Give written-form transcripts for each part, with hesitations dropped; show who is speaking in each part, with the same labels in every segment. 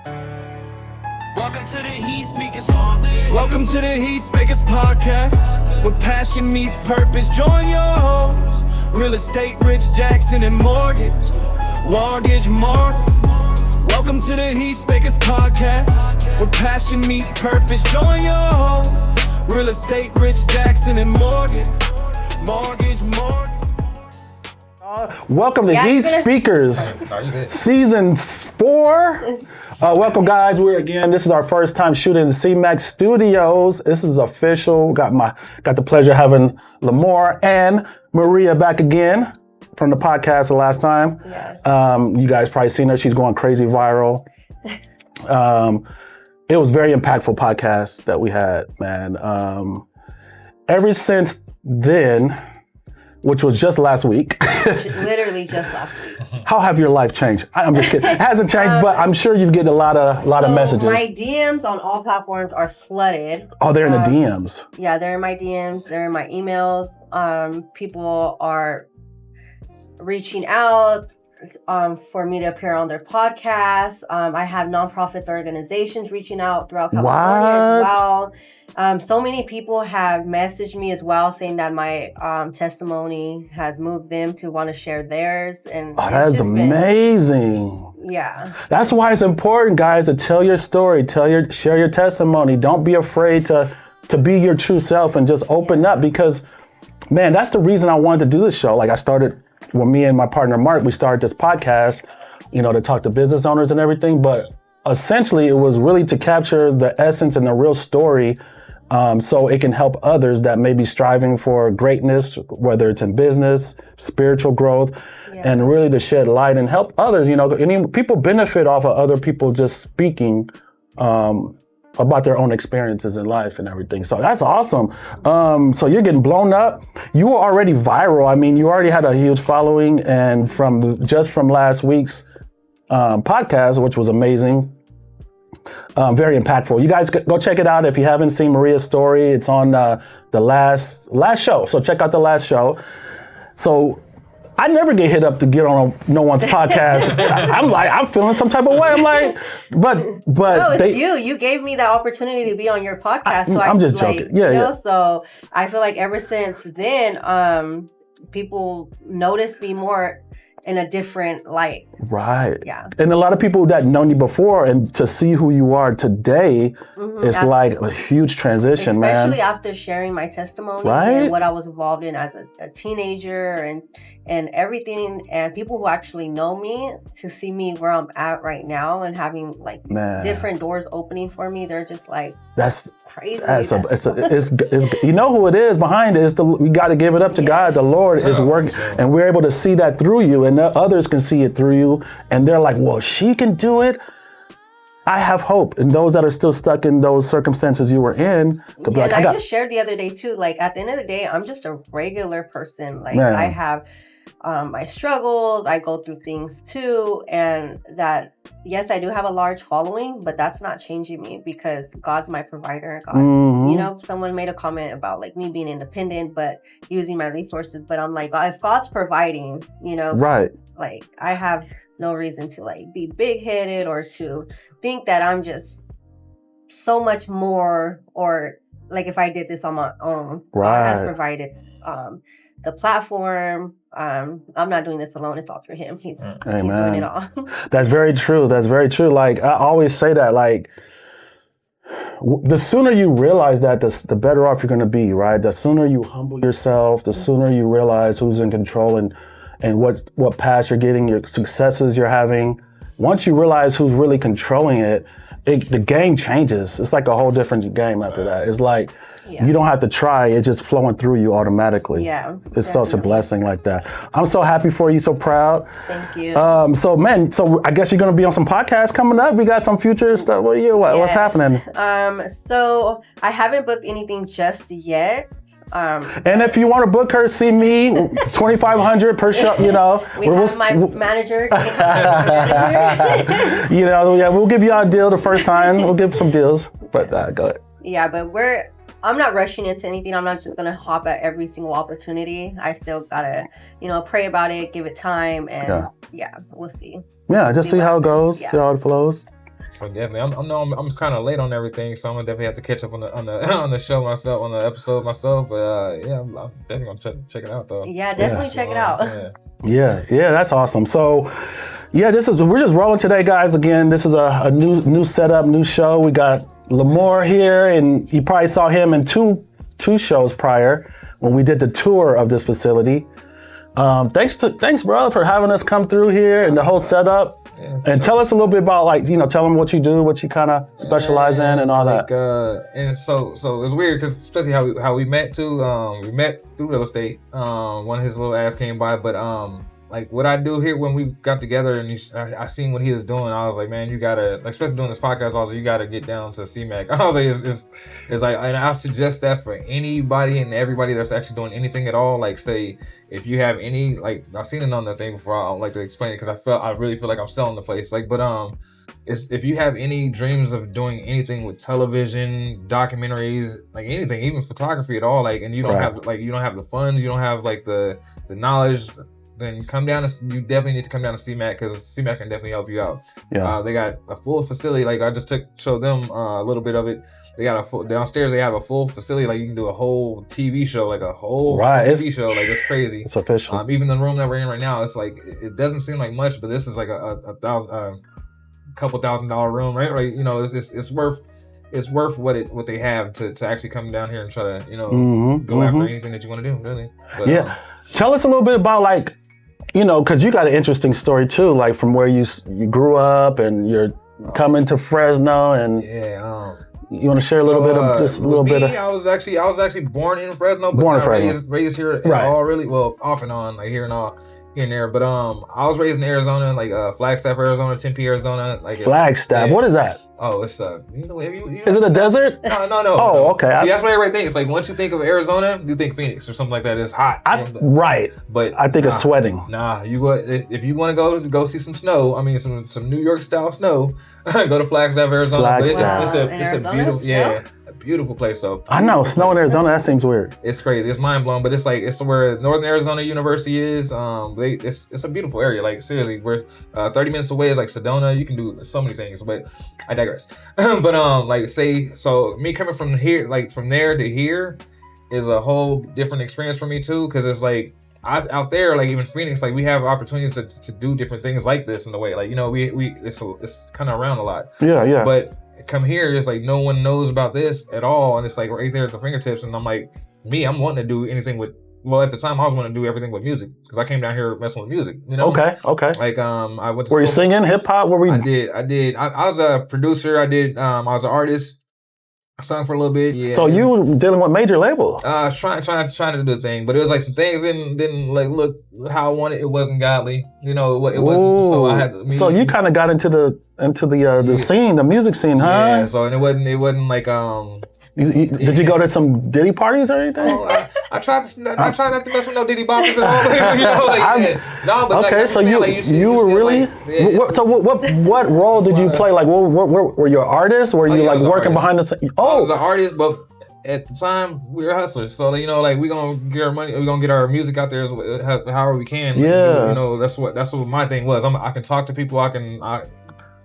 Speaker 1: Welcome to the Heat Speakers Welcome to the Heat Speakers podcast, where passion meets purpose. Join your hosts, real estate Rich Jackson and mortgage. Welcome to the Heat Speakers podcast, where passion meets purpose. Join your hosts, real estate Rich Jackson and mortgage.
Speaker 2: Welcome to Heat Speakers, Season 4. Welcome, guys. This is our first time shooting in the CMAX Studios. This is official. Got the pleasure of having La'Moure and Maria back again from the podcast the last time.
Speaker 3: Yes.
Speaker 2: You guys probably seen her. She's going crazy viral. It was a very impactful podcast that we had, man. Ever since then, which was just last week.
Speaker 3: Literally just last week.
Speaker 2: How have your life changed? I'm just kidding. It hasn't changed, but I'm sure you've getting a lot of messages.
Speaker 3: My DMs on all platforms are flooded.
Speaker 2: Oh, they're in the DMs.
Speaker 3: Yeah, they're in my DMs. They're in my emails. People are reaching out for me to appear on their podcast. I have nonprofits organizations reaching out throughout California as well. So many people have messaged me as well, saying that my testimony has moved them to want to share theirs. And
Speaker 2: that's amazing.
Speaker 3: Yeah.
Speaker 2: That's why it's important, guys, to tell your story, share your testimony. Don't be afraid to be your true self and just open up, because, man, that's the reason I wanted to do this show. Like, I started with me and my partner Mark. We started this podcast, to talk to business owners and everything. But essentially, it was really to capture the essence and the real story. So it can help others that may be striving for greatness, whether it's in business, spiritual growth, and really to shed light and help others. People benefit off of other people just speaking about their own experiences in life and everything. So that's awesome. So you're getting blown up. You were already viral. I mean, you already had a huge following, and from last week's podcast, which was amazing. Very impactful. You guys go check it out if you haven't seen Maria's story. It's on the last show. So check out the last show. So I never get hit up to get on no one's podcast. I'm feeling some type of way. I'm like, but
Speaker 3: no, it's you. You gave me the opportunity to be on your podcast.
Speaker 2: I'm just joking. Yeah.
Speaker 3: So I feel like ever since then, people notice me more in a different light.
Speaker 2: Right.
Speaker 3: Yeah.
Speaker 2: And a lot of people that known you before, and to see who you are today, it's like a huge transition,
Speaker 3: especially after sharing my testimony and what I was involved in as a teenager and everything, and people who actually know me, to see me where I'm at right now and having like different doors opening for me, they're just like, that's crazy. It's you know who it is behind it. We got to give it up to God. The Lord is working, and we're able to see that through you, and others can see it through you, and they're like, well, she can do it. I have hope. And those that are still stuck in those circumstances you were in, could be like, I just shared the other day too, like at the end of the day, I'm just a regular person. Like I have my struggles, I go through things too, and that, yes, I do have a large following, but that's not changing me, because God's my provider. Someone made a comment about like me being independent but using my resources, but I'm like, if God's providing, right, like I have no reason to like be big-headed or to think that I'm just so much more, or like if I did this on my own. God has provided the platform. I'm not doing this alone. It's all through him. He's doing it all.
Speaker 2: That's very true. Like I always say that, like the sooner you realize that, the better off you're going to be, right? The sooner you humble yourself, the sooner you realize who's in control and what paths you're getting, your successes you're having. Once you realize who's really controlling it, the game changes. It's like a whole different game after that. It's like, you don't have to try. It's just flowing through you automatically.
Speaker 3: Yeah.
Speaker 2: It's such a blessing like that. I'm so happy for you. So proud.
Speaker 3: Thank you.
Speaker 2: So I guess you're going to be on some podcasts coming up. We got some future stuff with you. What's happening?
Speaker 3: So I haven't booked anything just yet.
Speaker 2: And if you want to book her, see me, $2,500 per show.
Speaker 3: We have my manager.
Speaker 2: We'll give you a deal the first time. We'll give some deals, but go ahead.
Speaker 3: Yeah, but I'm not rushing into anything. I'm not just gonna hop at every single opportunity. I still gotta, pray about it, give it time, and we'll see.
Speaker 2: Yeah, just see how it goes, see how it flows.
Speaker 4: So definitely, I'm kind of late on everything, so I'm gonna definitely have to catch up on the show myself, on the episode myself. But yeah, I'm definitely gonna check it out though.
Speaker 3: Yeah, definitely check it out.
Speaker 2: Yeah, that's awesome. So yeah, we're just rolling today, guys. Again, this is a new setup, new show. We got La'Moure here, and you probably saw him in two shows prior when we did the tour of this facility. Thanks, brother, for having us come through here and the whole setup. Yeah, and tell us a little bit about, like, tell them what you do, what you kind of specialize in, and all that.
Speaker 4: And so it was weird because especially how we met too. We met through real estate. One of his little ass came by, but like what I do here when we got together and I seen what he was doing, I was like, man, you gotta, like, especially doing this podcast, I was like, you gotta get down to CMAC. I was like, it's like, and I suggest that for anybody and everybody that's actually doing anything at all. Like, say, if you have any, like, I've seen it on the thing before, I don't like to explain it because I really feel like I'm selling the place. Like, but if you have any dreams of doing anything with television, documentaries, like anything, even photography at all, like, and you don't have the funds, you don't have like the knowledge, then come down you definitely need to come down to CMAC because CMAC can definitely help you out. Yeah. They got a full facility. Like, I just showed them a little bit of it. They got downstairs. They have a full facility. Like, you can do a whole TV show, like a whole TV show. Like, it's crazy.
Speaker 2: It's official.
Speaker 4: Even the room that we're in right now, it's like, it doesn't seem like much, but this is like a couple $1,000 room, right? Right. It's worth what they have to actually come down here and try to go after anything that you want to do, really. But,
Speaker 2: tell us a little bit about, like, because you got an interesting story too, like from where you grew up and you're coming to Fresno, and you want to share a little bit of just a little bit of.
Speaker 4: I was actually born in Fresno, but not raised here at all, really. Well, off and on, like here and there. But I was raised in Arizona, like Flagstaff, Arizona, Tempe, Arizona. Like
Speaker 2: Flagstaff, what is that?
Speaker 4: Oh, it's
Speaker 2: is it a desert?
Speaker 4: No.
Speaker 2: Oh, okay.
Speaker 4: See, that's what everybody thinks. Like, once you think of Arizona, you think Phoenix or something like that. It's hot.
Speaker 2: Right.
Speaker 4: But
Speaker 2: I think of sweating.
Speaker 4: Nah, if you want to go see some snow, I mean some New York style snow, go to Flagstaff, Arizona. It's a beautiful, a beautiful place. So
Speaker 2: I know snow in Arizona. That seems weird.
Speaker 4: It's crazy. It's mind blowing. But it's where Northern Arizona University is. It's a beautiful area. Like, seriously, we're 30 minutes away is like Sedona. You can do so many things. But I digress. But like, say, so me coming from here, like from there to here, is a whole different experience for me too. Because it's like, out there, like even Phoenix, like we have opportunities to do different things like this in a way. Like, it's kind of around a lot.
Speaker 2: Yeah.
Speaker 4: But come here, it's like no one knows about this at all, and it's like right there at the fingertips. And I'm like, I'm wanting to do anything with. Well, at the time, I was wanting to do everything with music because I came down here messing with music.
Speaker 2: Okay.
Speaker 4: Like I went to.
Speaker 2: Were you singing hip hop? Were we?
Speaker 4: I did. I was a producer. I was an artist. I sung for a little bit. Yeah.
Speaker 2: So you were dealing with major label?
Speaker 4: Trying to do the thing, but it was like some things didn't like look how I wanted. It wasn't godly, it wasn't. So I had.
Speaker 2: So you kind of got into the scene, the music scene, huh?
Speaker 4: Yeah. So and it wasn't like
Speaker 2: Did you go to some Diddy parties or anything?
Speaker 4: Oh, I tried not to mess with no Diddy boppers at all. No, but
Speaker 2: okay, so you were really. Like, so what role did you play? Like, were you an artist? Were you like working behind the scenes?
Speaker 4: I was an artist, but at the time we were hustlers. So like we gonna get our money, we gonna get our music out there however we can.
Speaker 2: Yeah.
Speaker 4: That's what my thing was. I can talk to people.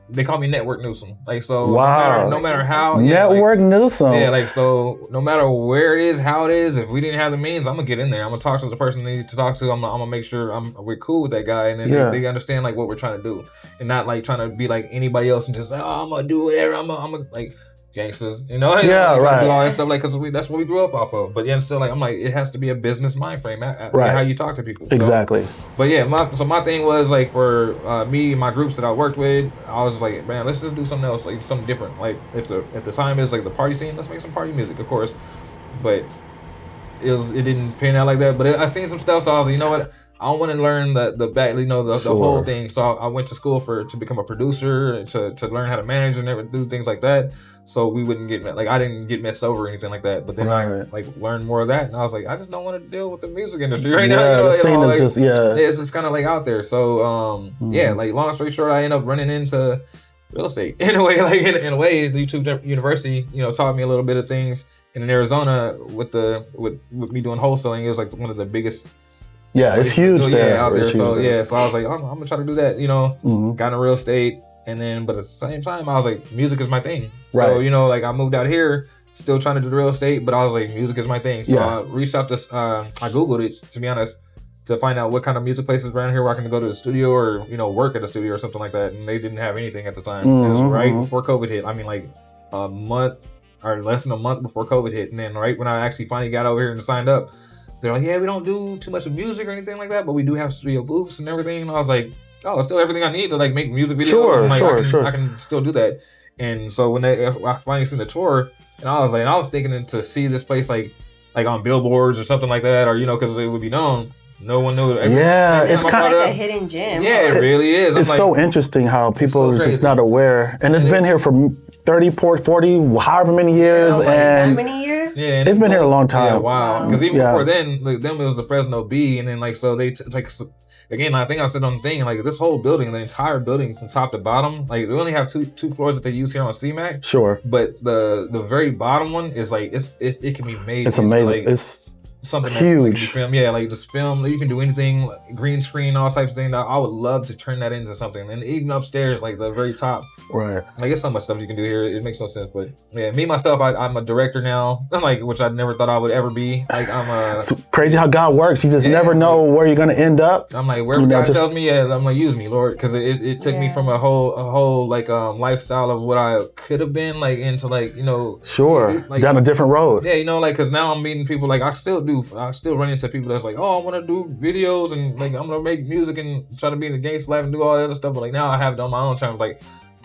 Speaker 4: They call me Network Newsome. Like, so
Speaker 2: wow.
Speaker 4: No matter how.
Speaker 2: Network Newsome.
Speaker 4: Yeah, like, so no matter where it is, how it is, if we didn't have the means, I'm going to get in there. I'm going to talk to the person they need to talk to. I'm going to make sure we're cool with that guy. And then they understand, like, what we're trying to do. And not, like, trying to be like anybody else and just say, I'm going to do whatever. I'm going to, like, gangsters,
Speaker 2: Yeah,
Speaker 4: right. Do all that stuff, like, because that's what we grew up off of. But yeah, still, like, I'm like, it has to be a business mind frame, right? How you talk to people.
Speaker 2: Exactly.
Speaker 4: So, but yeah, my thing was like for me, my groups that I worked with, I was like, man, let's just do something else, like something different. Like at the time is like the party scene, let's make some party music, of course. But it didn't pan out like that. But I seen some stuff, so I was like, you know what? I don't want to learn the back, the whole thing. So I went to school to become a producer, to learn how to manage and do things like that. So we wouldn't I didn't get messed over or anything like that. But then I learned more of that, and I was like, I just don't want to deal with the music industry right now.
Speaker 2: The scene is just
Speaker 4: it's just kind of like out there. So like long story short, I ended up running into real estate in a way. Like in a way, the YouTube University, taught me a little bit of things. And in Arizona, with me doing wholesaling, it was like one of the biggest.
Speaker 2: Yeah, it's huge there.
Speaker 4: Out there. So I was like, I'm gonna try to do that. Got into real estate. And then, but at the same time, I was like, music is my thing.
Speaker 2: Right.
Speaker 4: So, you know, like I moved out here, still trying to do the real estate, but I was like, music is my thing. So I reached out to, I Googled it, to be honest, to find out what kind of music places around here where I can go to the studio or, you know, work at a studio or something like that. And they didn't have anything at the time. It was right before COVID hit. I mean, like a month or less than a month before COVID hit. And then right when I actually finally got over here and signed up, they're like, yeah, we don't do too much of music or anything like that, but we do have studio booths and everything. And I was like, oh, it's still everything I need to like make music videos.
Speaker 2: Sure,
Speaker 4: like,
Speaker 2: sure.
Speaker 4: I can still do that. And so when I finally seen the tour, and I was thinking to see this place like on billboards or something like that, or, you know, because it would be known. No one knew.
Speaker 2: It's
Speaker 3: kind of like a hidden gem.
Speaker 4: Yeah, it really is.
Speaker 2: It's so interesting how people are just not aware. And it's been here for 30, 40, however many years.
Speaker 3: How many years?
Speaker 4: Yeah,
Speaker 2: it's been here a long time.
Speaker 4: Yeah, wow. Because even before then, like, it was the Fresno B, and then like so they again, I think I said on the thing, like this whole building, the entire building from top to bottom, like they only have two floors that they use here on CMAC.
Speaker 2: Sure.
Speaker 4: But the very bottom one is like it can be made.
Speaker 2: It's amazing.
Speaker 4: Like,
Speaker 2: it's
Speaker 4: something
Speaker 2: huge.
Speaker 4: That's like film. Yeah, like just film. You can do anything, like green screen, all types of things. I would love to turn that into something. And even upstairs, like the very top.
Speaker 2: Right.
Speaker 4: Like there's so much stuff you can do here. It makes no sense. But yeah, me myself, I'm a director now. Like, which I never thought I would ever be. Like
Speaker 2: It's crazy how God works. You just never know where you're gonna end up.
Speaker 4: I'm like, wherever God tells me, I'm like, use me, Lord, because it took me from a whole like lifestyle of what I could have been, like into like, you know,
Speaker 2: like, down a different road.
Speaker 4: Yeah, you know, like because now I'm meeting people like I still run into people that's like, oh, I want to do videos and like I'm gonna make music and try to be in the gangster life and do all that other stuff. But like now I have it on my own terms. Like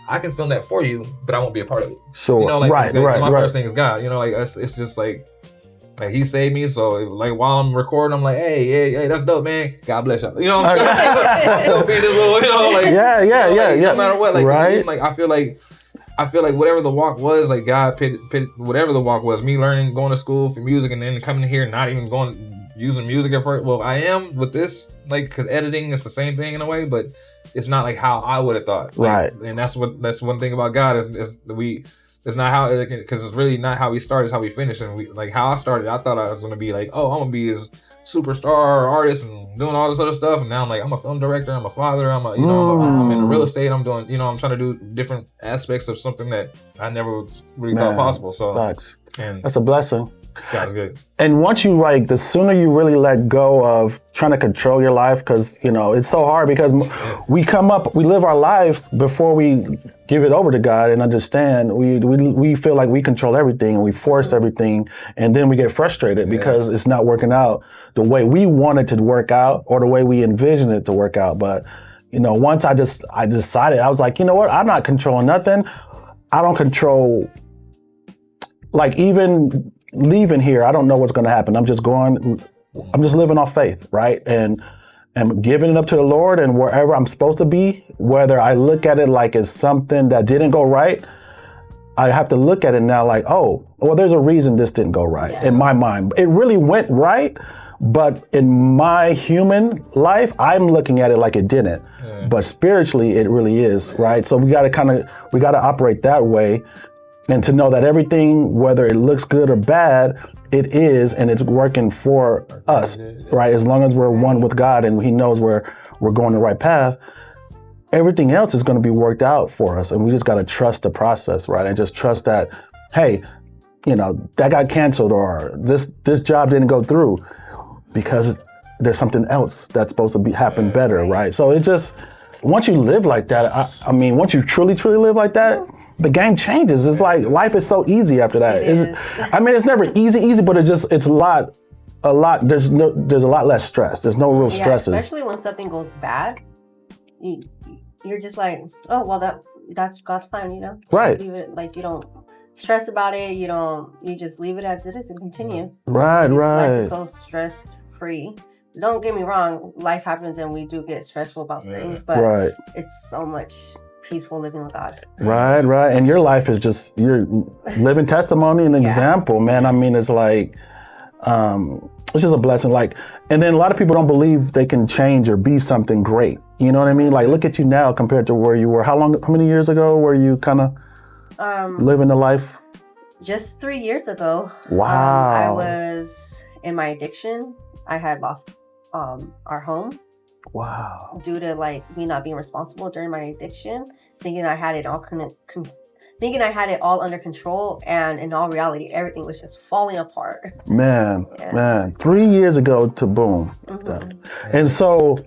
Speaker 4: I can film that for you, but I won't be a part of it.
Speaker 2: Sure.
Speaker 4: You know, like
Speaker 2: right.
Speaker 4: My first thing is God. You know, like it's just like He saved me. So like while I'm recording, I'm like, hey, that's dope, man. God bless you. You know, what I'm saying? You know, like
Speaker 2: yeah.
Speaker 4: No matter what, like
Speaker 2: right.
Speaker 4: Like I feel like whatever the walk was, like God pit whatever the walk was, me learning, going to school for music, and then coming here, not even using music at first. Well, I am with this, like, because editing is the same thing in a way, but it's not like how I would have thought. Like,
Speaker 2: right.
Speaker 4: And that's one thing about God is it's not how, because it's really not how we start, it's how we finish. And we, like how I started, I thought I was gonna be like, oh, I'm gonna be this superstar artist and doing all this other stuff. And now I'm like, I'm a film director, I'm a father, I'm in real estate, I'm doing, I'm trying to do different aspects of something that I never really thought possible. So
Speaker 2: and that's a blessing.
Speaker 4: God's good.
Speaker 2: And once you the sooner you really let go of trying to control your life, because it's so hard because we live our life before we give it over to God and understand. We feel like we control everything and we force everything, and then we get frustrated because it's not working out the way we want it to work out or the way we envision it to work out. But once I decided, I was like, you know what? I'm not controlling nothing. I don't control, like, even leaving here, I don't know what's going to happen. I'm just living off faith, right? And giving it up to the Lord, and wherever I'm supposed to be, whether I look at it like it's something that didn't go right, I have to look at it now like, oh, well, there's a reason this didn't go right in my mind. It really went right, but in my human life, I'm looking at it like it didn't. Yeah. But spiritually, it really is, right? So we got to operate that way. And to know that everything, whether it looks good or bad, it is, and it's working for us, right? As long as we're one with God and He knows we're going the right path, everything else is going to be worked out for us. And we just got to trust the process, right? And just trust that, hey, that got canceled, or this job didn't go through because there's something else that's supposed to happen better, right? So it just, once you live like that, I mean, once you truly, truly live like that, the game changes. It's like life is so easy after that. It's never easy, but it's a lot. There's a lot less stress. There's no real stresses.
Speaker 3: Especially when something goes bad, you're just like, oh well, that's God's plan,
Speaker 2: Right.
Speaker 3: Leave it, like, you don't stress about it. You just leave it as it is and continue.
Speaker 2: Right.
Speaker 3: Life is so stress free. Don't get me wrong. Life happens and we do get stressful about things, but it's so much peaceful living with God.
Speaker 2: Right. And your life is just, you're living testimony and example, man. I mean, it's like, it's just a blessing. Like, and then a lot of people don't believe they can change or be something great. You know what I mean? Like, look at you now compared to where you were. How many years ago were you kind of living the life?
Speaker 3: Just 3 years ago.
Speaker 2: Wow.
Speaker 3: I was in my addiction. I had lost our home.
Speaker 2: Wow.
Speaker 3: Due to like me not being responsible during my addiction, thinking I had it all thinking I had it all under control, and in all reality, everything was just falling apart.
Speaker 2: Man, 3 years ago to boom. And so,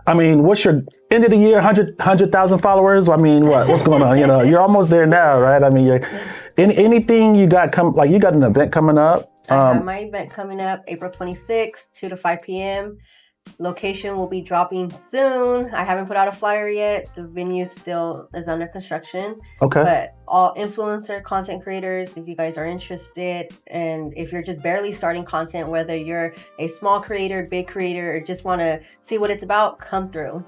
Speaker 2: I mean, what's your end of the year, 100,000 followers? I mean, what's going on? You know, you're almost there now, right? I mean, anything you got you got an event coming up?
Speaker 3: I have my event coming up April 26th, 2 to 5 p.m. Location will be dropping soon. I haven't put out a flyer yet. The venue still is under construction.
Speaker 2: Okay.
Speaker 3: But all influencer content creators, if you guys are interested, and if you're just barely starting content, whether you're a small creator, big creator, or just want to see what it's about, come through.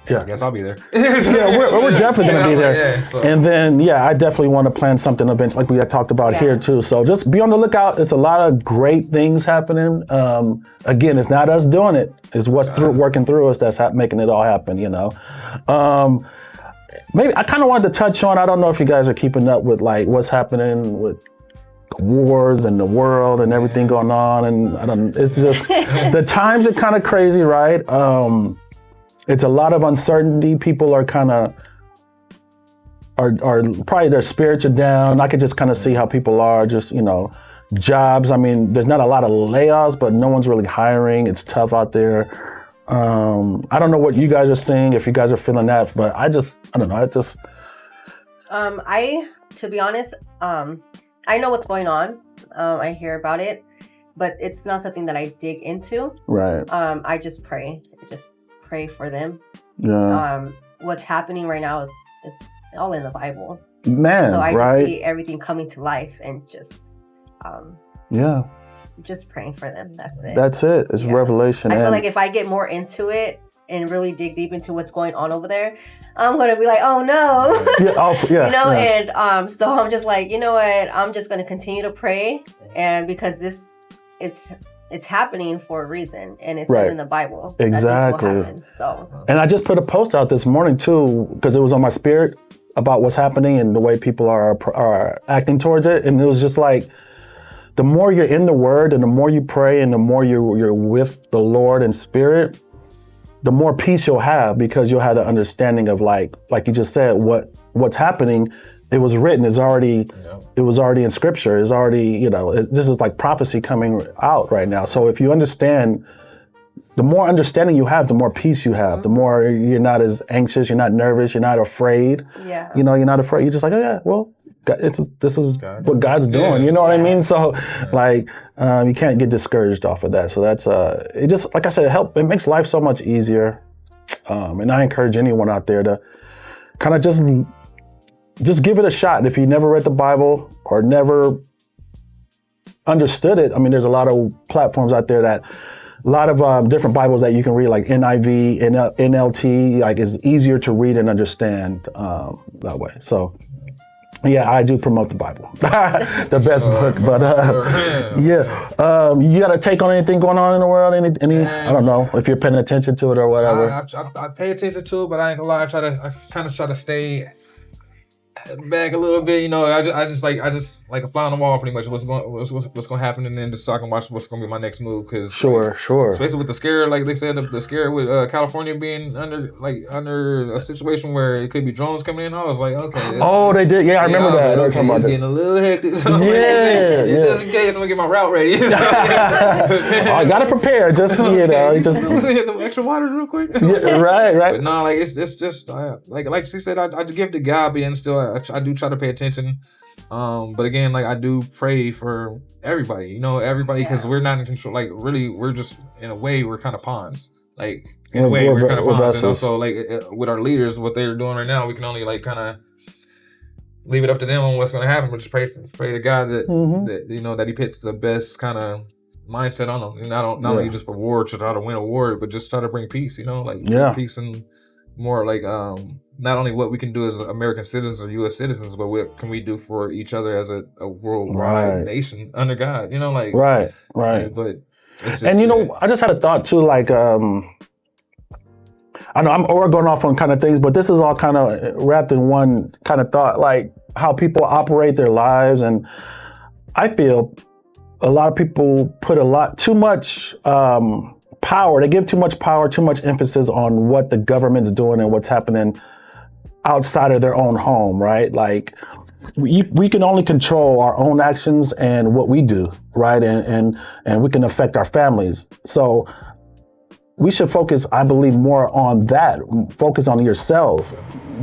Speaker 2: Yeah,
Speaker 4: I guess I'll be there.
Speaker 2: Yeah, we're definitely going to be there.
Speaker 4: Yeah, so.
Speaker 2: And then, I definitely want to plan something eventually, like we had talked about here too. So just be on the lookout. It's a lot of great things happening. Again, it's not us doing it. It's what's working through us that's making it all happen, you know. Maybe I kind of wanted to touch on, I don't know if you guys are keeping up with like what's happening with wars and the world and everything going on. And it's just, the times are kind of crazy, right? It's a lot of uncertainty. People are kind of, are probably their spirits are down. I could just kind of see how people are just, you know, jobs. I mean, there's not a lot of layoffs, but no one's really hiring. It's tough out there. I don't know what you guys are seeing, if you guys are feeling that, but I don't know.
Speaker 3: To be honest, I know what's going on. I hear about it, but it's not something that I dig into.
Speaker 2: Right.
Speaker 3: I just pray for them.
Speaker 2: Yeah.
Speaker 3: What's happening right now it's all in the Bible.
Speaker 2: Man,
Speaker 3: so I
Speaker 2: right?
Speaker 3: just see everything coming to life and just praying for them. That's it.
Speaker 2: It's revelation.
Speaker 3: I feel like if I get more into it and really dig deep into what's going on over there, I'm gonna be like, oh no. You know, and so I'm just like, you know what? I'm just gonna continue to pray, and because it's happening for a reason, and it's in the Bible.
Speaker 2: Exactly.
Speaker 3: So. And
Speaker 2: I just put a post out this morning too, because it was on my spirit about what's happening and the way people are acting towards it, and it was just like, the more you're in the Word and the more you pray and the more you're with the Lord in spirit, the more peace you'll have, because you'll have the understanding of like you just said, what's happening. It was written. It was already in Scripture. It's already, you know, this is like prophecy coming out right now. So if you understand, the more understanding you have, the more peace you have. The more you're not as anxious. You're not nervous. You're not afraid.
Speaker 3: Yeah.
Speaker 2: You know, you're not afraid. You're just like, oh yeah, well, this is what God's doing. You know what I mean? So like, you can't get discouraged off of that. So that's, it just, like I said, it makes life so much easier. And I encourage anyone out there to kind of just give it a shot. If you never read the Bible or never understood it, I mean, there's a lot of platforms out there a lot of different Bibles that you can read, like NIV, NLT, like it's easier to read and understand that way. So, yeah, I do promote the Bible, the best book. But you got a take on anything going on in the world? Any? I don't know if you're paying attention to it or whatever.
Speaker 4: I pay attention to it, but I ain't gonna lie. I kind of try to stay back a little bit, you know. I just like a fly on the wall, pretty much. What's going to happen, and then just so I can watch what's going to be my next move. Cause
Speaker 2: sure.
Speaker 4: Especially with the scare, like they said, the scare with California being under a situation where it could be drones coming in. I was like, okay.
Speaker 2: Oh, they did. Yeah, I remember that.
Speaker 4: Okay, it's getting a little hectic. So just in case, I'm gonna get my route ready.
Speaker 2: I gotta prepare. Just you know, just
Speaker 4: hit the extra water real quick.
Speaker 2: Yeah, right.
Speaker 4: But no, like it's just like she said, I just give it to God, but still I do try to pay attention. But again, like I do pray for everybody, you know, because we're not in control. Like really, we're just in a way we're kind of pawns. Like in a way we're kind of pawns. And also like with our leaders, what they're doing right now, we can only like kind of leave it up to them on what's going to happen. But just pray to God that you know that He puts the best kind of mindset on them, and not only just for war to try to win a war, but just try to bring peace. You know, like peace and more like not only what we can do as American citizens or U.S. citizens, but what can we do for each other as a worldwide nation under God? You know, like
Speaker 2: right.
Speaker 4: But it's just,
Speaker 2: and you know, I just had a thought too. Like I know we're going off on kind of things, but this is all kind of wrapped in one kind of thought, like how people operate their lives, and I feel a lot of people put too much power power. They give too much power, too much emphasis on what the government's doing and what's happening outside of their own home, right? Like we can only control our own actions and what we do, right? And we can affect our families. So we should focus, I believe, more on that. Focus on yourself,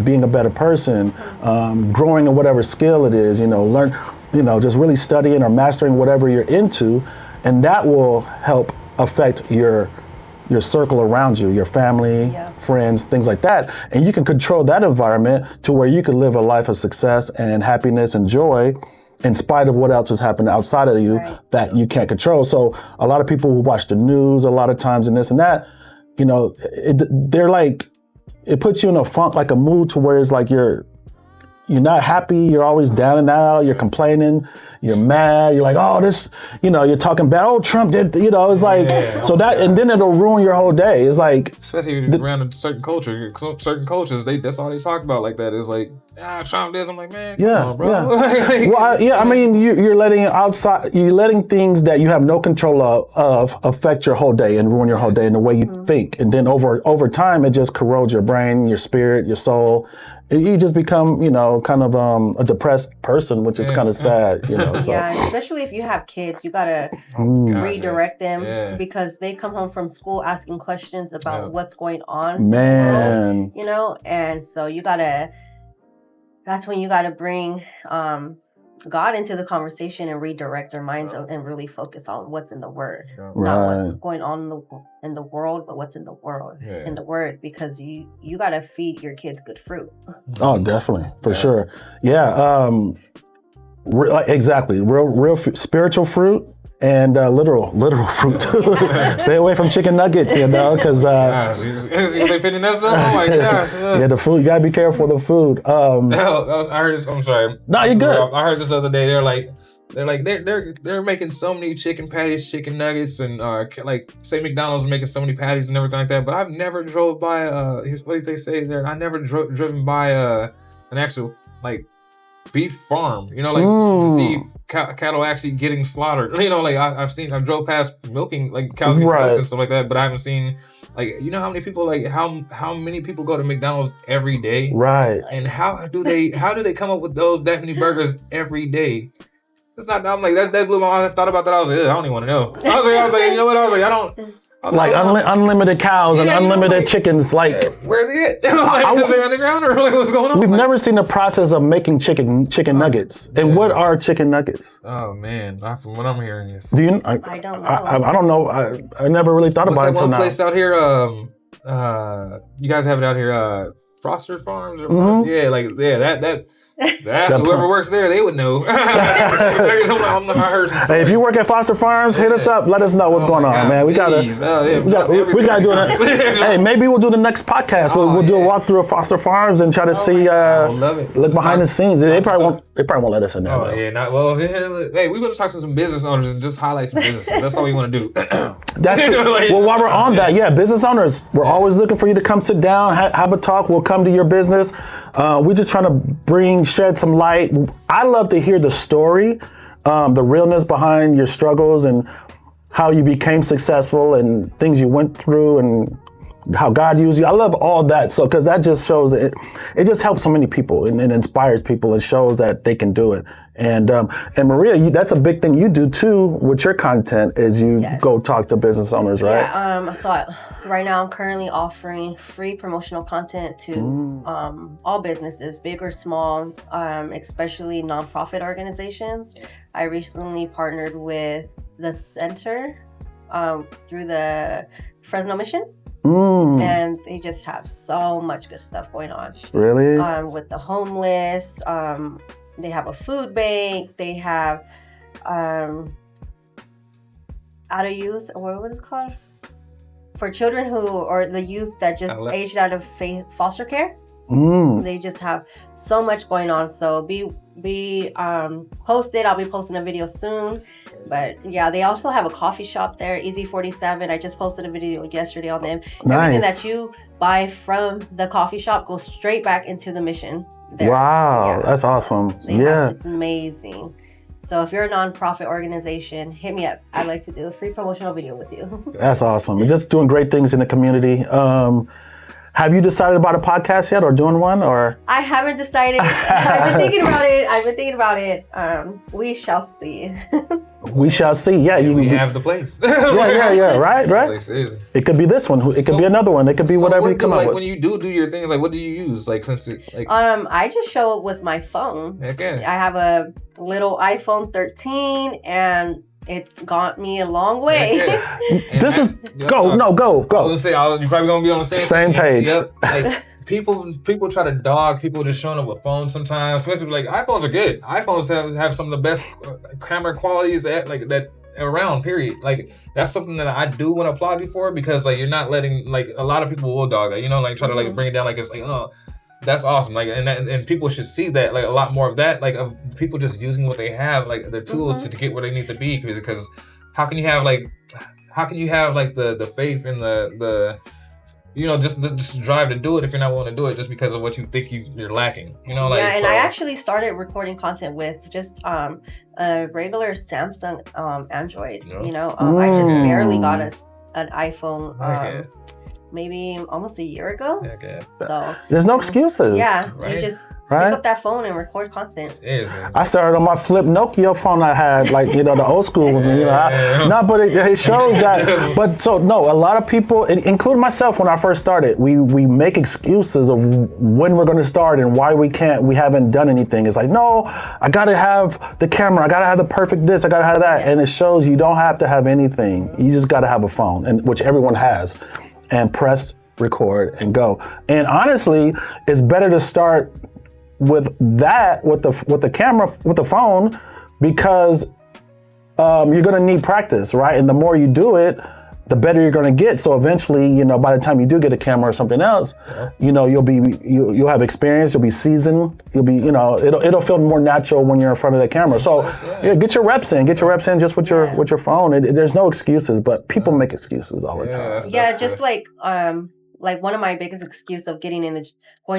Speaker 2: being a better person, growing in whatever skill it is, learn, just really studying or mastering whatever you're into, and that will help affect your circle around you, your family, friends, things like that. And you can control that environment to where you can live a life of success and happiness and joy in spite of what else is happening outside of you that you can't control. So a lot of people who watch the news a lot of times and this and that, they're like, it puts you in a funk, like a mood to where it's like you're not happy, you're always down and out, you're complaining, you're mad, you're like, oh, this, you're talking bad, oh, Trump did, it's like, so that, and then it'll ruin your whole day. It's like,
Speaker 4: especially around a certain culture, certain cultures, that's all they talk about like that. It's like, Trump did. I'm like, man, come on, bro.
Speaker 2: I mean, you're letting things that you have no control of affect your whole day and ruin your whole day and the way you think. And then over time, it just corrodes your brain, your spirit, your soul. You just become, kind of a depressed person, which is kind of sad, So.
Speaker 3: Yeah, especially if you have kids, you gotta redirect them because they come home from school asking questions about what's going on.
Speaker 2: Man.
Speaker 3: And so that's when you gotta bring God into the conversation and redirect their minds and really focus on what's in the Word, not what's going on in the world, but what's in the world, in the Word, because you gotta feed your kids good fruit.
Speaker 2: Oh, definitely, for sure. Yeah, exactly. Real spiritual fruit and literal fruit. Stay away from chicken nuggets, because
Speaker 4: they fitting that stuff. Oh my gosh!
Speaker 2: The food. You gotta be careful with the food.
Speaker 4: I heard this. I'm sorry.
Speaker 2: No, you're good.
Speaker 4: I heard this other day. They're making so many chicken patties, chicken nuggets, and say McDonald's making so many patties and everything like that. But I've never drove by. What did they say there? I never driven by an actual beef farm, to see cattle actually getting slaughtered. I've drove past milking cows getting milked and stuff like that, but I haven't seen how many people how many people go to McDonald's every day,
Speaker 2: right?
Speaker 4: And how do they come up with that many burgers every day? It's not. I'm like that blew my mind. I thought about that. I was like, I don't even want to know. I was like, you know what? I was like, I don't.
Speaker 2: Unlimited cows and unlimited chickens.
Speaker 4: Where are they at? Are they underground or what's going on?
Speaker 2: We've never seen the process of making chicken nuggets. And what are chicken nuggets?
Speaker 4: Oh man, from what I'm hearing is.
Speaker 2: Do you?
Speaker 3: I don't know.
Speaker 2: I don't know. I never really thought about it until now.
Speaker 4: What's that one place out here? You guys have it out here. Foster Farms. Whoever works there, they would know.
Speaker 2: Hey, if you work at Foster Farms, hit us up. Let us know what's going on, man. We gotta do it. Hey, maybe we'll do the next podcast. We'll do a walkthrough of Foster Farms and try to see, look behind the scenes. They probably won't let us in there.
Speaker 4: Oh yeah, hey, we want to talk to some business owners and just highlight some businesses. That's all we want to do.
Speaker 2: That's true. Well, while we're on that, business owners, we're always looking for you to come sit down, have a talk. We'll come to your business. We're just trying to shed some light. I love to hear the story, the realness behind your struggles and how you became successful and things you went through and how God used you. I love all that. So, because that just shows that it just helps so many people and inspires people and shows that they can do it. And Maria, that's a big thing you do too with your content is you go talk to business owners, right?
Speaker 3: Yeah, so right now I'm currently offering free promotional content to all businesses, big or small, especially nonprofit organizations. I recently partnered with the center through the Fresno Mission. And they just have so much good stuff going on.
Speaker 2: Really?
Speaker 3: With the homeless, they have a food bank. They have out of youth, what is it called? For children or the youth that just aged out of foster care. They just have so much going on. So be posted. I'll be posting a video soon. But yeah, they also have a coffee shop there, Easy 47. I just posted a video yesterday on them.
Speaker 2: Nice.
Speaker 3: Everything that you buy from the coffee shop goes straight back into the mission there.
Speaker 2: Wow, that's awesome.
Speaker 3: It's amazing. So if you're a nonprofit organization, hit me up. I'd like to do a free promotional video with you.
Speaker 2: That's awesome. You're just doing great things in the community. Have you decided about a podcast yet or doing one or?
Speaker 3: I haven't decided. I've been thinking about it. We shall see.
Speaker 2: We shall see. Yeah,
Speaker 4: we have the place.
Speaker 2: yeah. Right. It could be this one. It could be another one. It could be whatever you come up with.
Speaker 4: When you do your things, like what do you use? Like since it, like
Speaker 3: I just show it with my phone.
Speaker 4: Okay.
Speaker 3: I have a little iPhone 13 and it's got me a long way.
Speaker 2: This is go. I
Speaker 4: was gonna say you're probably gonna be on the
Speaker 2: same page.
Speaker 4: Yep. Like people try to dog people just showing up with phones sometimes. Especially like iPhones are good. iPhones have some of the best camera qualities that around. Period. Like that's something that I do want to applaud you for because like you're not letting like a lot of people will dog that. You know, like try to like bring it down like it's like that's awesome. Like and people should see that like a lot more of that. Like of people just using what they have like their tools to get where they need to be because how can you have like the faith in the you know just drive to do it if you're not willing to do it just because of what you think you're lacking. You know, like
Speaker 3: and I actually started recording content with just a regular Samsung Android.
Speaker 4: Yeah.
Speaker 3: You know, I just barely got an iPhone. Maybe almost a year ago.
Speaker 4: Okay.
Speaker 3: So
Speaker 2: there's no excuses.
Speaker 3: Yeah,
Speaker 4: right?
Speaker 3: you just pick up that phone and record content.
Speaker 2: I started on my flip Nokia phone I had, like, you know, the old school one. You know, but it shows that. But so no, a lot of people, including myself, when I first started, we make excuses of when we're going to start and why we haven't done anything. It's like, no, I got to have the camera, I got to have the perfect this, I got to have that, and it shows you don't have to have anything. You just got to have a phone, and which everyone has. And press record and go. And honestly, it's better to start with that, with the camera, with the phone, because you're gonna need practice, right? And the more you do it, the better you're gonna get. So eventually, you know, by the time you do get a camera or something else, you know, you'll have experience, you'll be seasoned, you'll be, you know, it'll feel more natural when you're in front of the camera. So get your reps in just with your phone. There's no excuses, but people make excuses all the time.
Speaker 3: That's just like one of my biggest excuse of going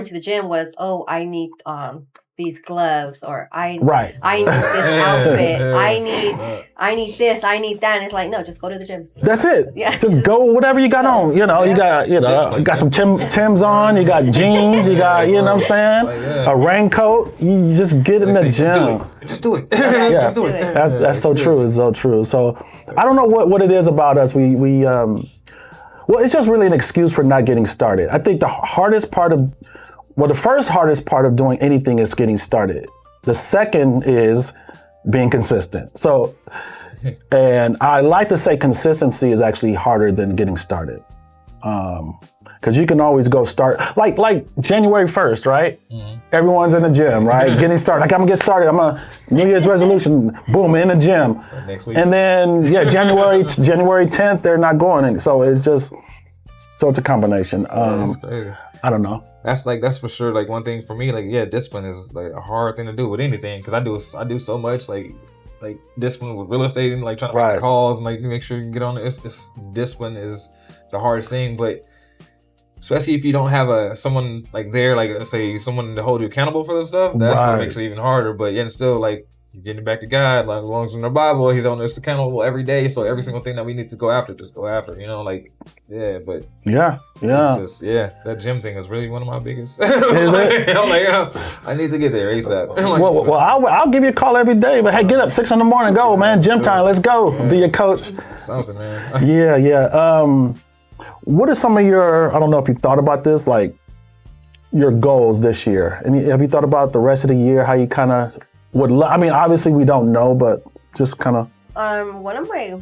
Speaker 3: to the gym was, I need these gloves, or I need this outfit, I need this, I need that, and it's like, no, just go to the gym.
Speaker 2: That's it.
Speaker 3: Yeah.
Speaker 2: Just go whatever you got on. You know, you got some Timbs on, you got jeans, you got, you know what I'm saying? A raincoat. You just get in the gym.
Speaker 4: Just do it.
Speaker 2: Just do it. That's so true. It's so true. So I don't know what it is about us. Well, it's just really an excuse for not getting started. I think the first hardest part of doing anything is getting started. The second is being consistent. So, and I like to say consistency is actually harder than getting started. Because you can always go start, like January 1st, right? Mm-hmm. Everyone's in the gym, right? Getting started. Like, I'm gonna get started. I'm a New Year's resolution. Boom, in the gym.
Speaker 4: Next week.
Speaker 2: And then, January 10th, they're not going. And so it's a combination. I don't know.
Speaker 4: That's for sure. Like one thing for me, like discipline is like a hard thing to do with anything because I do so much like discipline with real estate and like trying to make calls and like make sure you can get on it. It's discipline is the hardest thing, but especially if you don't have someone like there, like let's say someone to hold you accountable for this stuff, that's what makes it even harder. But yet still like you're getting back to God, like as long as in the Bible, He's on us accountable every day. So every single thing that we need to go after, just go after. You know, like but it's just, that gym thing is really one of my biggest. Is it? I'm like, I need to get there ASAP.
Speaker 2: Well, I'll give you a call every day. But hey, get up 6 a.m, go, man. Gym time, let's go. Be your coach.
Speaker 4: Something, man.
Speaker 2: Yeah. What are some of your? I don't know if you thought about this, like your goals this year. Have you thought about the rest of the year? How you kind of I mean, obviously we don't know, but just kind of.
Speaker 3: One of my,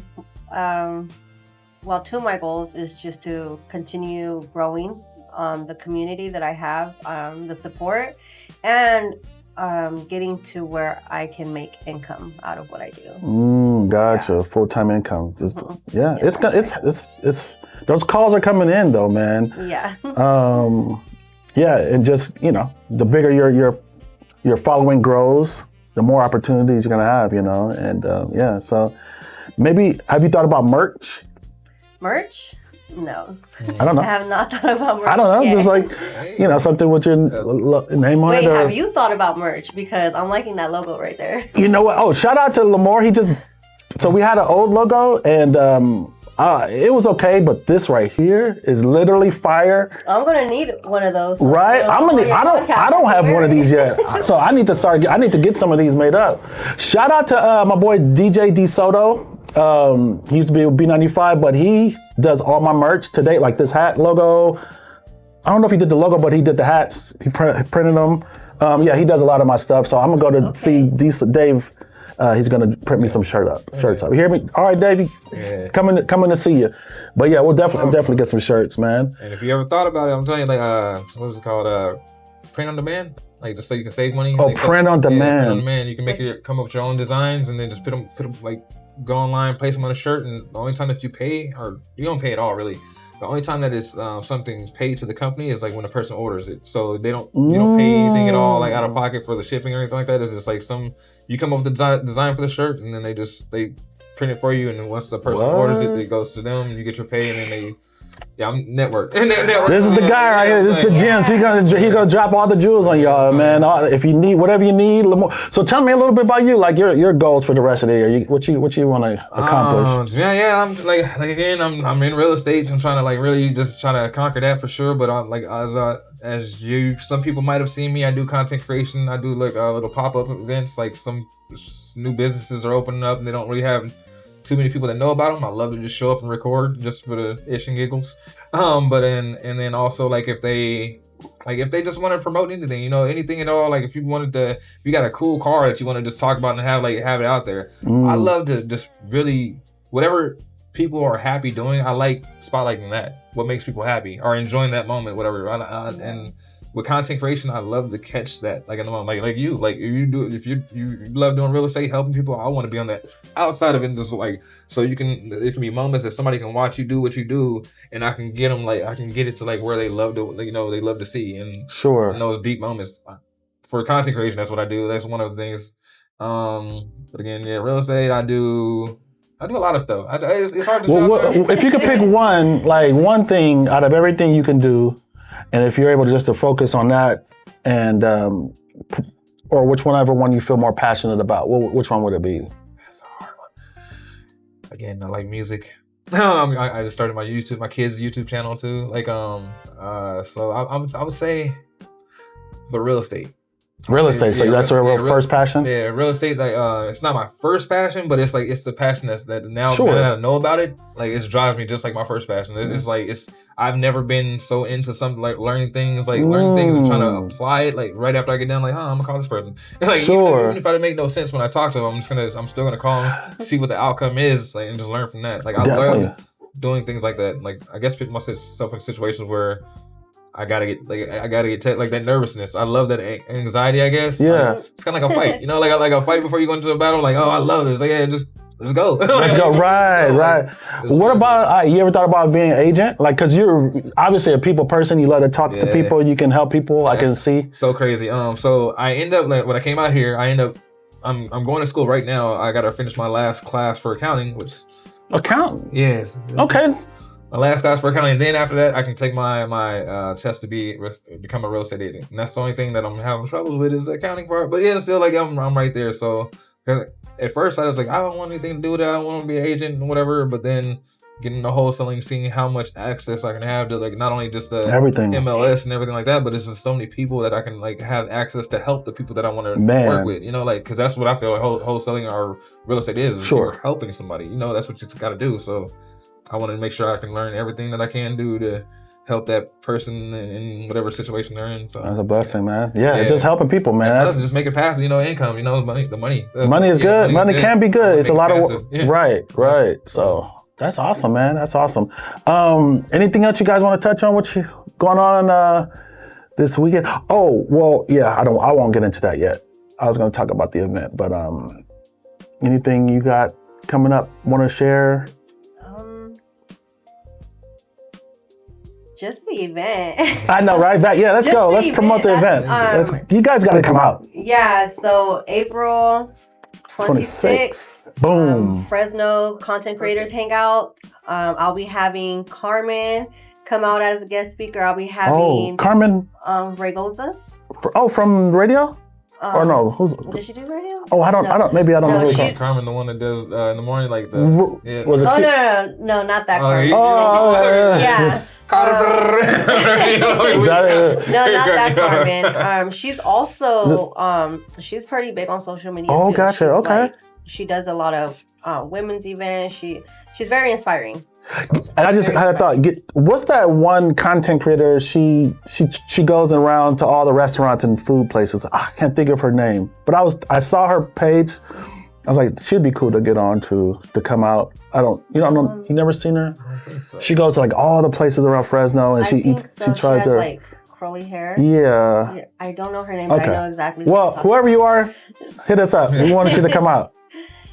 Speaker 3: two of my goals is just to continue growing the community that I have, the support, and getting to where I can make income out of what I do.
Speaker 2: Gotcha. Yeah. Full-time income. Just it's those calls are coming in though, man.
Speaker 3: Yeah.
Speaker 2: And just the bigger your following grows, the more opportunities you're gonna have, and so maybe have you thought about merch?
Speaker 3: Merch? No.
Speaker 2: I don't know.
Speaker 3: I have not thought about merch.
Speaker 2: I don't know.
Speaker 3: yet.
Speaker 2: Just like, something with your name on
Speaker 3: Wait,
Speaker 2: it. Or,
Speaker 3: have you thought about merch? Because I'm liking that logo right there.
Speaker 2: you know what? Oh, shout out to La'Moure. So we had an old logo and it was okay, but this right here is literally fire.
Speaker 3: I'm gonna need one of those.
Speaker 2: Right? I don't have one of these yet. So I need to get some of these made up. Shout out to my boy DJ DeSoto. He used to be with B95, but he does all my merch to date, like this hat logo. I don't know if he did the logo, but he did the hats. He printed them. Yeah, he does a lot of my stuff. So I'm gonna go to see Dave. He's gonna print me some shirts up. You hear me? All right, Davey. Yeah. Coming to see you. But yeah, we'll definitely get some shirts, man.
Speaker 4: And if you ever thought about it, I'm telling you, like, what was it called? Print on demand. Like, just so you can save money.
Speaker 2: Oh, print on demand.
Speaker 4: Print on demand. You can come up with your own designs and then just put them like, go online, place them on a shirt, and the only time that you pay, or you don't pay at all, really. The only time that is something paid to the company is like when a person orders it. So you don't pay anything at all, like out of pocket for the shipping or anything like that. It's just like you come up with the design for the shirt, and then they print it for you, and then once the person orders it, it goes to them, and you get your pay, and then I'm network.
Speaker 2: This is the guy right here. This is the gems. He gonna drop all the jewels on y'all, man. If you need whatever you need, so tell me a little bit about you, like your goals for the rest of the year. What you want to accomplish?
Speaker 4: I'm like again, I'm in real estate. I'm trying to like really just trying to conquer that for sure. But I'm like some people might have seen me. I do content creation. I do like little pop-up events. Like some new businesses are opening up, and they don't really have too many people that know about them. I love to just show up and record just for the ish and giggles. But then also like if they just want to promote anything, anything at all. Like if you got a cool car that you want to just talk about and have it out there. I love to just really whatever people are happy doing. I like spotlighting that. What makes people happy or enjoying that moment, whatever. And with content creation, I love to catch that, like in the moment, like you if you love doing real estate, helping people. I want to be on that outside of it, just like so it can be moments that somebody can watch you do what you do, and I can get them it to like where they love to, they love to see, and
Speaker 2: sure,
Speaker 4: in those deep moments for content creation, that's what I do. That's one of the things. But again, yeah, real estate, I do a lot of stuff. It's hard to.
Speaker 2: If you could pick one thing out of everything you can do. And if you're able to focus on that, and or whichever one you feel more passionate about, which one would it be?
Speaker 4: That's a hard one. Again, I like music. I just started my kids' YouTube channel too. Like so I would say, but real estate.
Speaker 2: Real estate. So that's your first passion?
Speaker 4: Yeah, real estate. Like, it's not my first passion, but it's the passion that now that I know about it. Like, it drives me just like my first passion. It's I've never been so into something like learning things and trying to apply it. Like right after I get done, like, I'm gonna call this person. Like, even if I didn't make no sense when I talk to them, I'm still gonna call them, see what the outcome is, like, and just learn from that. Like, I love doing things like that. Like, I guess put myself in situations where I gotta get like that nervousness. I love that anxiety, I guess.
Speaker 2: Yeah.
Speaker 4: Like, it's kind of like a fight, like a fight before you go into a battle. Like, oh, I love this. Like, yeah, just let's go.
Speaker 2: Let's go. Right. What about, you ever thought about being an agent? Like, cause you're obviously a people person. You love to talk to people. You can help people. I can see.
Speaker 4: So crazy. So I end up, like, when I came out here, I'm going to school right now. I gotta finish my last class for accounting, which.
Speaker 2: Accounting?
Speaker 4: Yes.
Speaker 2: Okay.
Speaker 4: My last class for accounting, and then after that, I can take my test to become a real estate agent. And that's the only thing that I'm having troubles with is the accounting part. But yeah, still, like, I'm right there. So at first, I was like, I don't want anything to do with it. I don't want to be an agent and whatever. But then getting the wholesaling, seeing how much access I can have to, like, not only just the
Speaker 2: everything
Speaker 4: MLS and everything like that, but it's just so many people that I can, like, have access to help the people that I want to work with. Like, because that's what I feel like wholesaling or real estate is you're helping somebody. That's what you got to do. So I want to make sure I can learn everything that I can do to help that person in whatever situation they're in. So
Speaker 2: that's a blessing, man. Yeah, it's just helping people, man.
Speaker 4: That's just make it passive, income, the money.
Speaker 2: Money is good. Money can be good. It's a lot of right. So that's awesome, man. That's awesome. Anything else you guys want to touch on? What's going on this weekend? Oh, well, yeah. I won't get into that yet. I was going to talk about the event, but anything you got coming up? Want to share?
Speaker 3: Just the event.
Speaker 2: I know, right? Let's go. Let's promote the event. You guys got to come out.
Speaker 3: Yeah, so April 26th.
Speaker 2: Boom.
Speaker 3: Fresno content creators hangout. I'll be having Carmen come out as a guest speaker. I'll be having
Speaker 2: Carmen
Speaker 3: Regoza.
Speaker 2: From radio? Or no?
Speaker 3: Did she do radio?
Speaker 2: Oh, I don't. Maybe I don't know.
Speaker 3: she's-
Speaker 4: Carmen, the one that does in the morning, like the. Yeah.
Speaker 2: Was it?
Speaker 3: No, not that Carmen.
Speaker 2: Yeah.
Speaker 3: No, not that
Speaker 4: Carmen.
Speaker 3: Carmen. She's also she's pretty big on social media.
Speaker 2: Oh,
Speaker 3: too.
Speaker 2: gotcha.
Speaker 3: She's
Speaker 2: Okay.
Speaker 3: She does a lot of women's events. She's very inspiring.
Speaker 2: And I just had a thought. What's that one content creator? She goes around to all the restaurants and food places. I can't think of her name, but I saw her page. I was like, she'd be cool to get on to come out. You don't know, you never seen her?
Speaker 4: I don't think so.
Speaker 2: She goes to like all the places around Fresno and she tries
Speaker 3: she has,
Speaker 2: to.
Speaker 3: like curly hair.
Speaker 2: Yeah.
Speaker 3: I don't know her name, but I know exactly.
Speaker 2: Well, whoever you are, hit us up. We wanted you to come out.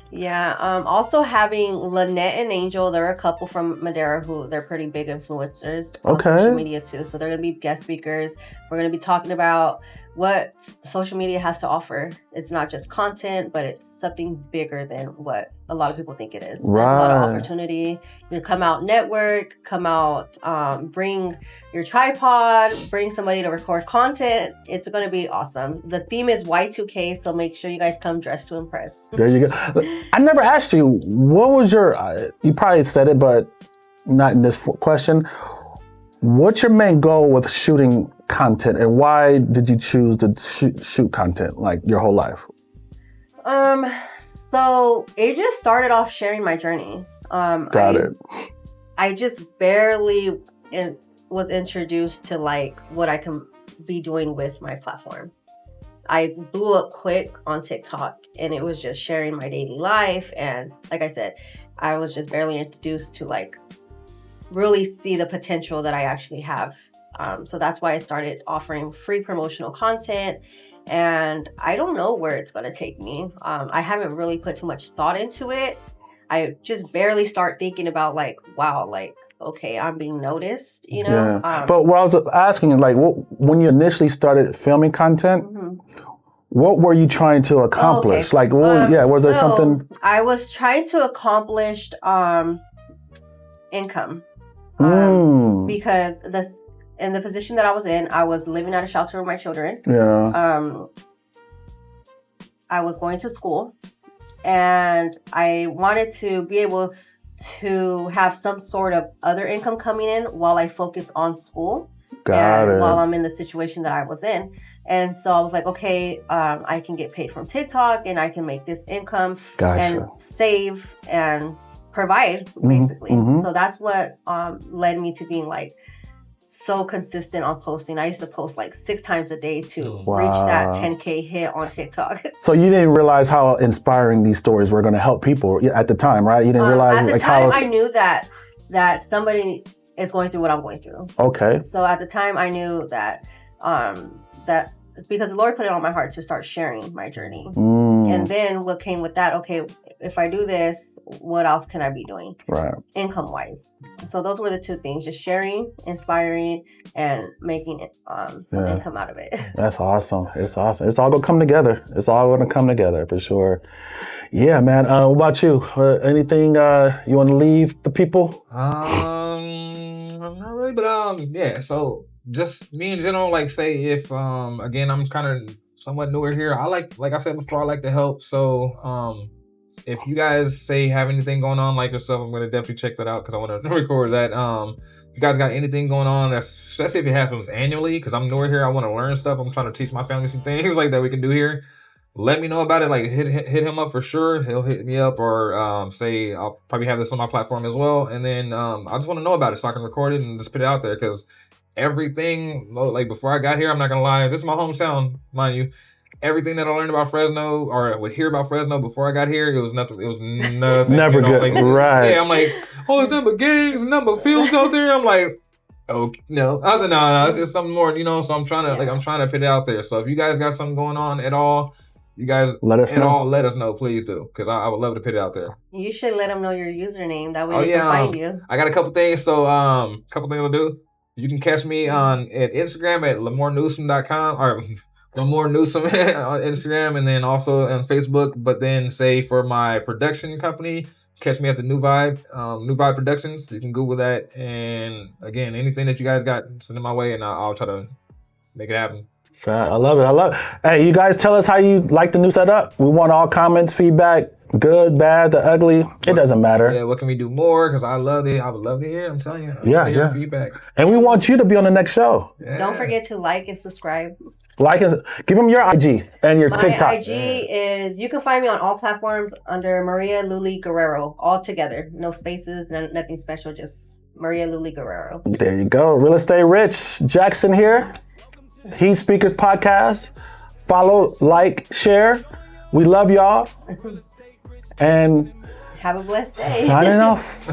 Speaker 3: Yeah. Also having Lynette and Angel, they're a couple from Madera who they're pretty big influencers on social media too. So they're gonna be guest speakers. We're gonna be talking about what social media has to offer. It's not just content, but it's something bigger than what a lot of people think it is.
Speaker 2: Right.
Speaker 3: There's a lot of opportunity. You can come out, network, come out, bring your tripod, bring somebody to record content. It's going to be awesome. The theme is Y2K, so make sure you guys come dressed to impress.
Speaker 2: There you go. I never asked you, what was your, you probably said it, but not in this question. What's your main goal with shooting content, and why did you choose to shoot content like your whole life?
Speaker 3: So it just started off sharing my journey.
Speaker 2: Got it.
Speaker 3: I just barely was introduced to like what I can be doing with my platform. I blew up quick on TikTok, and it was just sharing my daily life. And like I said, I was just barely introduced to like really see the potential that I actually have. So that's why I started offering free promotional content, and I don't know where it's going to take me. I haven't really put too much thought into it. I just barely start thinking about like, wow, like, okay, I'm being noticed, you know?
Speaker 2: Yeah. But what I was asking is like, when you initially started filming content, what were you trying to accomplish? Like, was there something?
Speaker 3: I was trying to accomplish income. Because in the position that I was in, I was living at a shelter with my children.
Speaker 2: Yeah.
Speaker 3: I was going to school, and I wanted to be able to have some sort of other income coming in while I focus on school.
Speaker 2: Got it.
Speaker 3: While I'm in the situation that I was in. And so I was like, okay, I can get paid from TikTok, and I can make this income and save and provide, basically. So that's what led me to being like so consistent on posting. I used to post like 6 times a day to reach that 10K hit on TikTok.
Speaker 2: So you didn't realize how inspiring these stories were going to help people at the time, right? You didn't realize
Speaker 3: at the
Speaker 2: like
Speaker 3: time,
Speaker 2: how
Speaker 3: I knew that somebody is going through what I'm going through.
Speaker 2: Okay.
Speaker 3: So at the time, I knew that that because the Lord put it on my heart to start sharing my journey. And then what came with that, okay, if I do this, what else can I be doing? Right. Income wise. So those were the 2 things, just sharing, inspiring, and making some income out of it.
Speaker 2: That's awesome. It's awesome. It's all going to come together. It's all going to come together for sure. Yeah, man. What about you? Anything you want to leave the people?
Speaker 4: Not really, but yeah. So just me in general, like say if again I'm kind of somewhat newer here. I like I said before, I like to help. So if you guys say have anything going on like yourself, I'm gonna definitely check that out because I want to record that. If you guys got anything going on, especially if it happens annually, because I'm newer here, I want to learn stuff. I'm trying to teach my family some things like that we can do here. Let me know about it. Like hit him up for sure. He'll hit me up or say I'll probably have this on my platform as well. And then I just want to know about it so I can record it and just put it out there because everything, like before I got here, I'm not gonna lie, this is my hometown, mind you. Everything that I learned about Fresno or would hear about Fresno before I got here, it was nothing. It was nothing.
Speaker 2: Never good,
Speaker 4: like,
Speaker 2: right?
Speaker 4: Yeah, I'm like, oh, there's nothing but gangs, nothing but fields out there. I'm like, oh no. I was like, no, it's something more, So I'm trying to put it out there. So if you guys got something going on at all, you guys let us know, please do, because I would love to put it out there.
Speaker 3: You should let them know your username. That way they can find you.
Speaker 4: I got a couple things. So couple things I'll do. You can catch me at Instagram at La'MoureNewsome.com or La'Moure Newsome on Instagram, and then also on Facebook. But then say for my production company, catch me at the NooVybe, NooVybe Productions. You can Google that. And again, anything that you guys got, send it my way, and I'll try to make it happen.
Speaker 2: I love it. Hey, you guys tell us how you like the new setup. We want all comments, feedback, good, bad, the ugly. It doesn't matter.
Speaker 4: Yeah, what can we do more? Because I love it. I would love to hear. I'm telling you.
Speaker 2: Yeah.
Speaker 4: Feedback.
Speaker 2: And we want you to be on the next show.
Speaker 4: Yeah.
Speaker 3: Don't forget to like and subscribe.
Speaker 2: Like and give them your IG and your
Speaker 3: My
Speaker 2: TikTok.
Speaker 3: IG is, you can find me on all platforms under Maria Lulie Guerrero, all together. No spaces, nothing special, just Maria Lulie Guerrero.
Speaker 2: There you go. Real Estate Rich Jackson here. Heat Speakers Podcast. Follow, like, share. We love y'all. And
Speaker 3: have a blessed day.
Speaker 2: signing off.